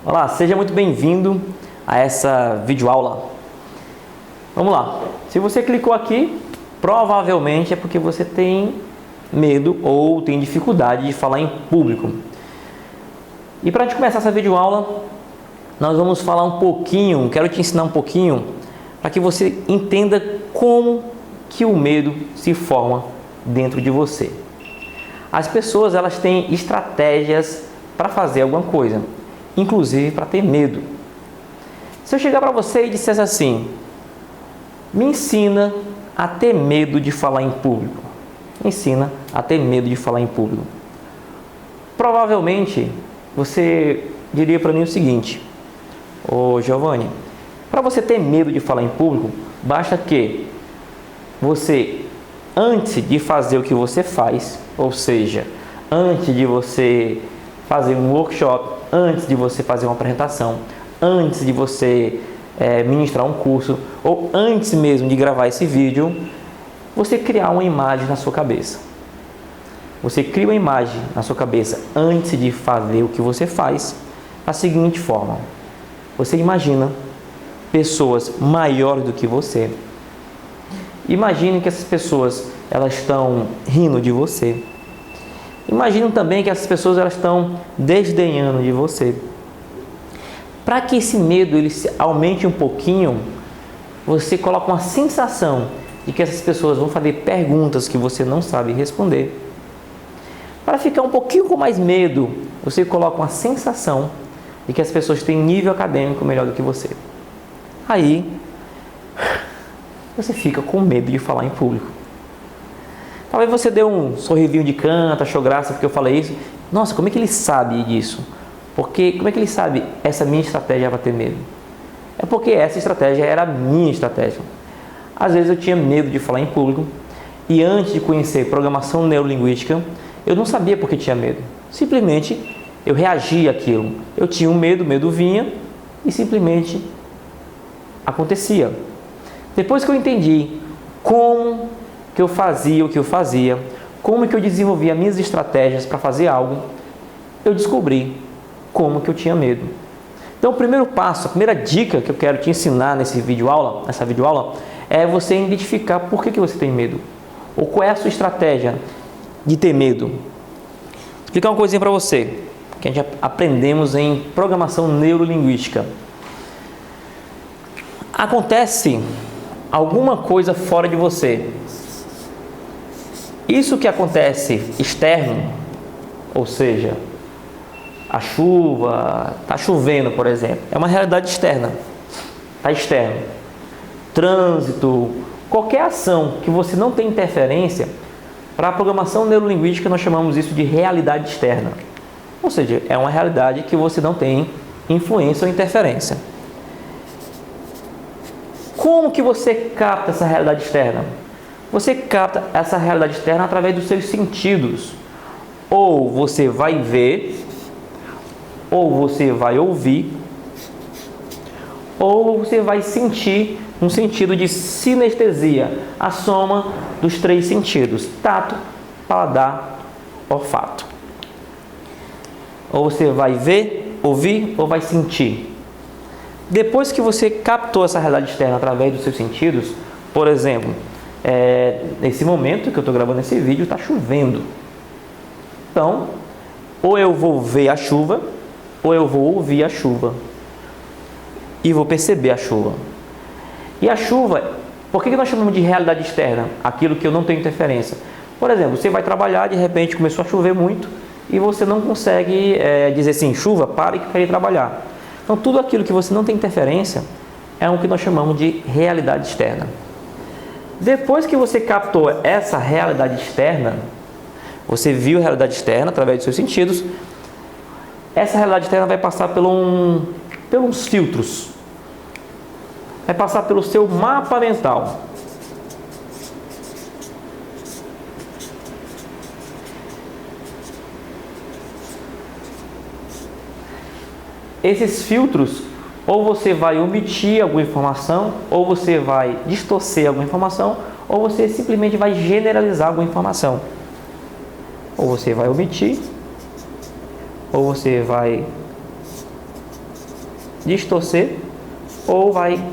Olá, seja muito bem-vindo a essa videoaula. Vamos lá. Se você clicou aqui, provavelmente é porque você tem medo ou tem dificuldade de falar em público. E para a gente começar essa videoaula, nós vamos falar um pouquinho, quero te ensinar um pouquinho para que você entenda como que o medo se forma dentro de você. As pessoas, elas têm estratégias para fazer alguma coisa, inclusive para ter medo. Se eu chegar para você e dissesse assim: me ensina a ter medo de falar em público. Me ensina a ter medo de falar em público. Provavelmente você diria para mim o seguinte: ô Giovanni, para você ter medo de falar em público, basta que você, antes de fazer o que você faz, ou seja, antes de você fazer um workshop, antes de você fazer uma apresentação, antes de você ministrar um curso, ou antes mesmo de gravar esse vídeo, você criar uma imagem na sua cabeça. Você cria uma imagem na sua cabeça antes de fazer o que você faz, da seguinte forma: você imagina pessoas maiores do que você. Imagine que essas pessoas, elas estão rindo de você. Imagine também que essas pessoas, elas estão desdenhando de você. Para que esse medo ele aumente um pouquinho, você coloca uma sensação de que essas pessoas vão fazer perguntas que você não sabe responder. Para ficar um pouquinho com mais medo, você coloca uma sensação de que as pessoas têm nível acadêmico melhor do que você. Aí, você fica com medo de falar em público. Talvez você dê um sorrisinho de canto, achou graça porque eu falei isso. Nossa, como é que ele sabe disso? Porque como é que ele sabe essa minha estratégia para ter medo? É porque essa estratégia era a minha estratégia. Às vezes eu tinha medo de falar em público e antes de conhecer programação neurolinguística, eu não sabia porque tinha medo. Simplesmente eu reagia àquilo. Eu tinha um medo, o medo vinha e simplesmente acontecia. Depois que eu entendi como que eu fazia o que eu fazia, como que eu desenvolvia minhas estratégias para fazer algo, eu descobri como que eu tinha medo. Então, o primeiro passo, a primeira dica que eu quero te ensinar nessa videoaula, é você identificar por que você tem medo, ou qual é a sua estratégia de ter medo. Vou explicar uma coisinha para você, que a gente aprendemos em programação neurolinguística. Acontece alguma coisa fora de você. Isso que acontece externo, ou seja, a chuva, está chovendo, por exemplo, é uma realidade externa, está externo. Trânsito, qualquer ação que você não tem interferência, para a programação neurolinguística nós chamamos isso de realidade externa. Ou seja, é uma realidade que você não tem influência ou interferência. Como que você capta essa realidade externa? Você capta essa realidade externa através dos seus sentidos. Ou você vai ver, ou você vai ouvir, ou você vai sentir no sentido de sinestesia, a soma dos três sentidos: tato, paladar, olfato. Ou você vai ver, ouvir, ou vai sentir. Depois que você captou essa realidade externa através dos seus sentidos, por exemplo, nesse momento que eu estou gravando esse vídeo, está chovendo. Então, ou eu vou ver a chuva, ou eu vou ouvir a chuva. E vou perceber a chuva. E a chuva, por que nós chamamos de realidade externa? Aquilo que eu não tenho interferência. Por exemplo, você vai trabalhar, de repente começou a chover muito, e você não consegue dizer assim: chuva, pare que quer ir trabalhar. Então, tudo aquilo que você não tem interferência é o que nós chamamos de realidade externa. Depois que você captou essa realidade externa, você viu a realidade externa através dos seus sentidos, essa realidade externa vai passar pelos filtros. Vai passar pelo seu mapa mental. Esses filtros, ou você vai omitir alguma informação, ou você vai distorcer alguma informação, ou você simplesmente vai generalizar alguma informação. Ou você vai omitir, ou você vai distorcer ou vai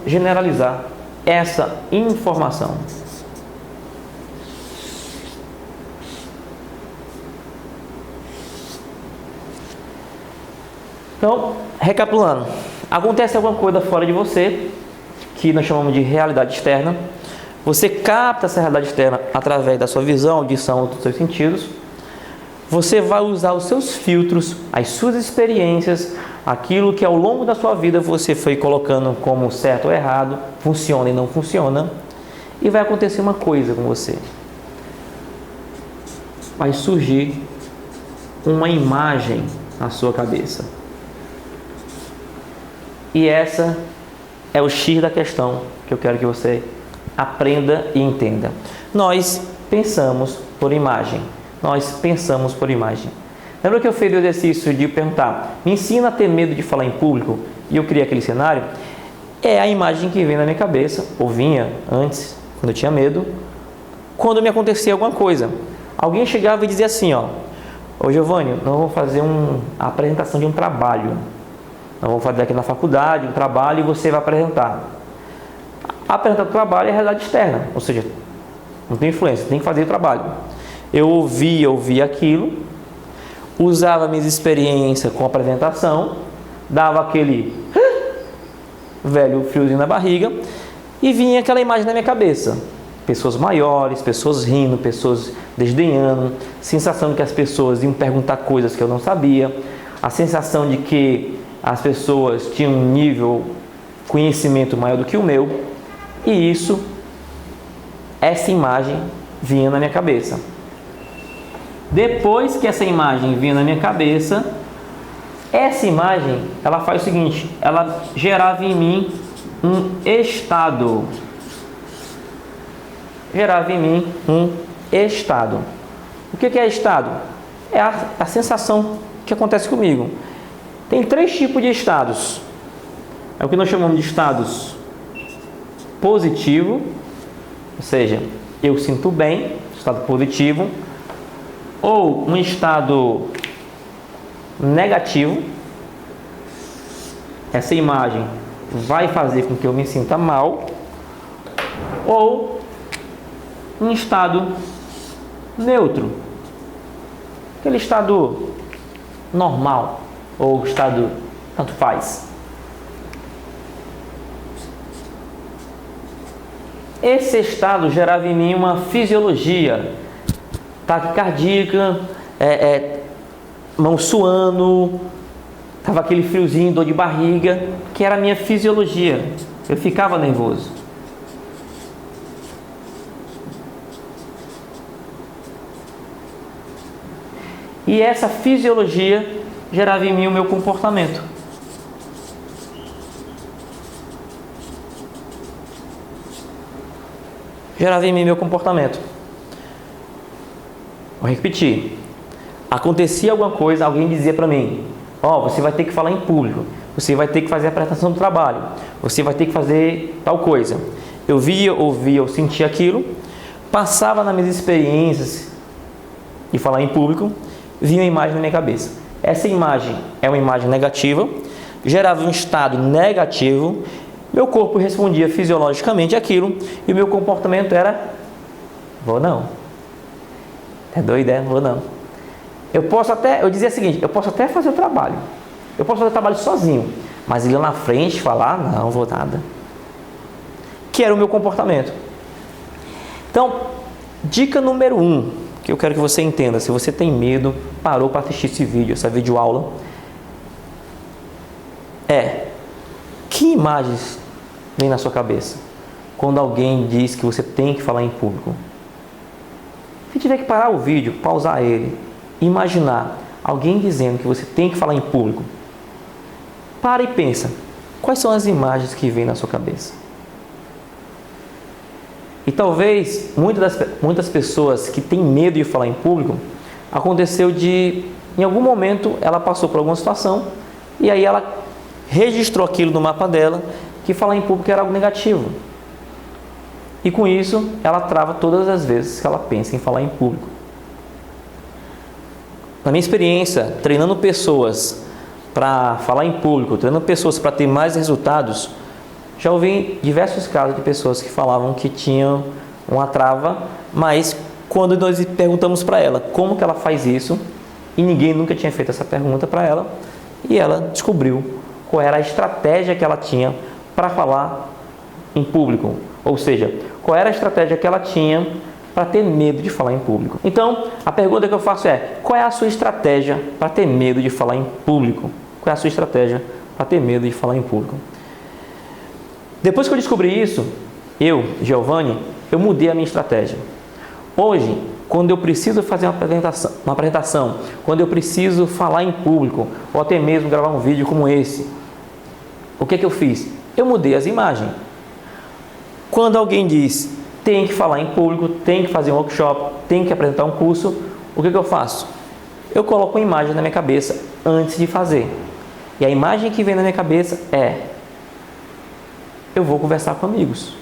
generalizar essa informação. Então, recapitulando, acontece alguma coisa fora de você, que nós chamamos de realidade externa. Você capta essa realidade externa através da sua visão, audição, dos seus sentidos. Você vai usar os seus filtros, as suas experiências, aquilo que ao longo da sua vida você foi colocando como certo ou errado, funciona e não funciona, e vai acontecer uma coisa com você. Vai surgir uma imagem na sua cabeça. E essa é o X da questão que eu quero que você aprenda e entenda. Nós pensamos por imagem. Nós pensamos por imagem. Lembra que eu fiz o exercício de perguntar, me ensina a ter medo de falar em público? E eu criei aquele cenário? É a imagem que vem na minha cabeça, ou vinha antes, quando eu tinha medo, quando me acontecia alguma coisa. Alguém chegava e dizia assim, ô Giovanni, nós vamos fazer a apresentação de um trabalho. Nós vamos fazer aqui na faculdade um trabalho e você vai apresentar. Apresentar o trabalho é a realidade externa, ou seja, não tem influência, tem que fazer o trabalho. Eu ouvia aquilo, usava minhas experiências com a apresentação, dava aquele velho friozinho na barriga e vinha aquela imagem na minha cabeça. Pessoas maiores, pessoas rindo, pessoas desdenhando, sensação de que as pessoas iam perguntar coisas que eu não sabia, a sensação de que as pessoas tinham um nível conhecimento maior do que o meu, e essa imagem vinha na minha cabeça. Depois que essa imagem vinha na minha cabeça, essa imagem, ela faz o seguinte, ela gerava em mim um estado. Gerava em mim um estado. O que é estado? É a sensação que acontece comigo. Tem 3 tipos de estados. É o que nós chamamos de estados positivo, ou seja, eu sinto bem, estado positivo, ou um estado negativo, essa imagem vai fazer com que eu me sinta mal, ou um estado neutro, aquele estado normal, ou estado tanto faz. Esse estado gerava em mim uma fisiologia, taquicardia, mão suando, estava aquele friozinho, dor de barriga, que era a minha fisiologia. Eu ficava nervoso. E essa fisiologia gerava em mim o meu comportamento. Gerava em mim meu comportamento. Vou repetir. Acontecia alguma coisa, alguém dizia para mim, você vai ter que falar em público, você vai ter que fazer a apresentação do trabalho, você vai ter que fazer tal coisa. Eu via, ouvia, eu sentia aquilo, passava nas minhas experiências de falar em público, vinha uma imagem na minha cabeça. Essa imagem é uma imagem negativa, gerava um estado negativo, meu corpo respondia fisiologicamente àquilo e o meu comportamento era: vou não. É doido, vou não. Eu dizia o seguinte, eu posso até fazer o trabalho. Eu posso fazer o trabalho sozinho, mas ir lá na frente falar, não vou nada. Que era o meu comportamento. Então, dica número 1, que eu quero que você entenda, se você tem medo, parou para assistir esse vídeo, essa videoaula, que imagens vem na sua cabeça quando alguém diz que você tem que falar em público? Se tiver que parar o vídeo, pausar ele, imaginar alguém dizendo que você tem que falar em público, para e pensa, quais são as imagens que vêm na sua cabeça? E talvez muitas pessoas que têm medo de falar em público, aconteceu em algum momento ela passou por alguma situação e aí ela registrou aquilo no mapa dela, que falar em público era algo negativo. E com isso, ela trava todas as vezes que ela pensa em falar em público. Na minha experiência, treinando pessoas para falar em público, treinando pessoas para ter mais resultados, já ouvi diversos casos de pessoas que falavam que tinham uma trava, mas quando nós perguntamos para ela como que ela faz isso, e ninguém nunca tinha feito essa pergunta para ela, e ela descobriu qual era a estratégia que ela tinha para falar em público, ou seja, qual era a estratégia que ela tinha para ter medo de falar em público. Então, a pergunta que eu faço é: qual é a sua estratégia para ter medo de falar em público? Qual é a sua estratégia para ter medo de falar em público? Depois que eu descobri isso, Giovanni, eu mudei a minha estratégia. Hoje, quando eu preciso fazer uma apresentação, quando eu preciso falar em público, ou até mesmo gravar um vídeo como esse, o que eu fiz? Eu mudei as imagens. Quando alguém diz tem que falar em público, tem que fazer um workshop, tem que apresentar um curso, o que eu faço? Eu coloco uma imagem na minha cabeça antes de fazer. E a imagem que vem na minha cabeça é: eu vou conversar com amigos.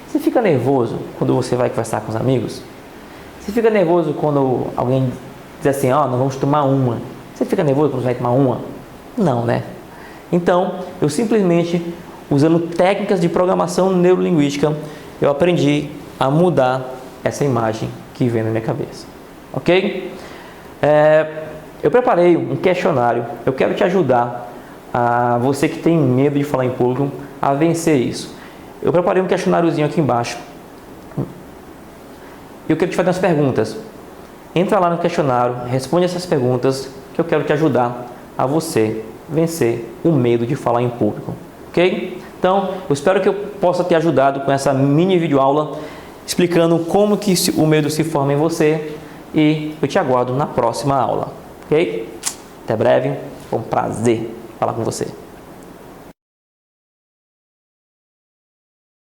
Você fica nervoso quando você vai conversar com os amigos? Você fica nervoso quando alguém diz assim: ó, nós vamos tomar uma. Você fica nervoso quando você vai tomar uma? Não, né? Então, eu simplesmente, usando técnicas de programação neurolinguística, eu aprendi a mudar essa imagem que vem na minha cabeça. Ok? Eu preparei um questionário. Eu quero te ajudar, a você que tem medo de falar em público, a vencer isso. Eu preparei um questionáriozinho aqui embaixo. Eu quero te fazer umas perguntas. Entra lá no questionário, responde essas perguntas, que eu quero te ajudar a você vencer o medo de falar em público. Ok? Então, eu espero que eu possa ter ajudado com essa mini videoaula, explicando como que o medo se forma em você, e eu te aguardo na próxima aula. Ok? Até breve, foi um prazer falar com você.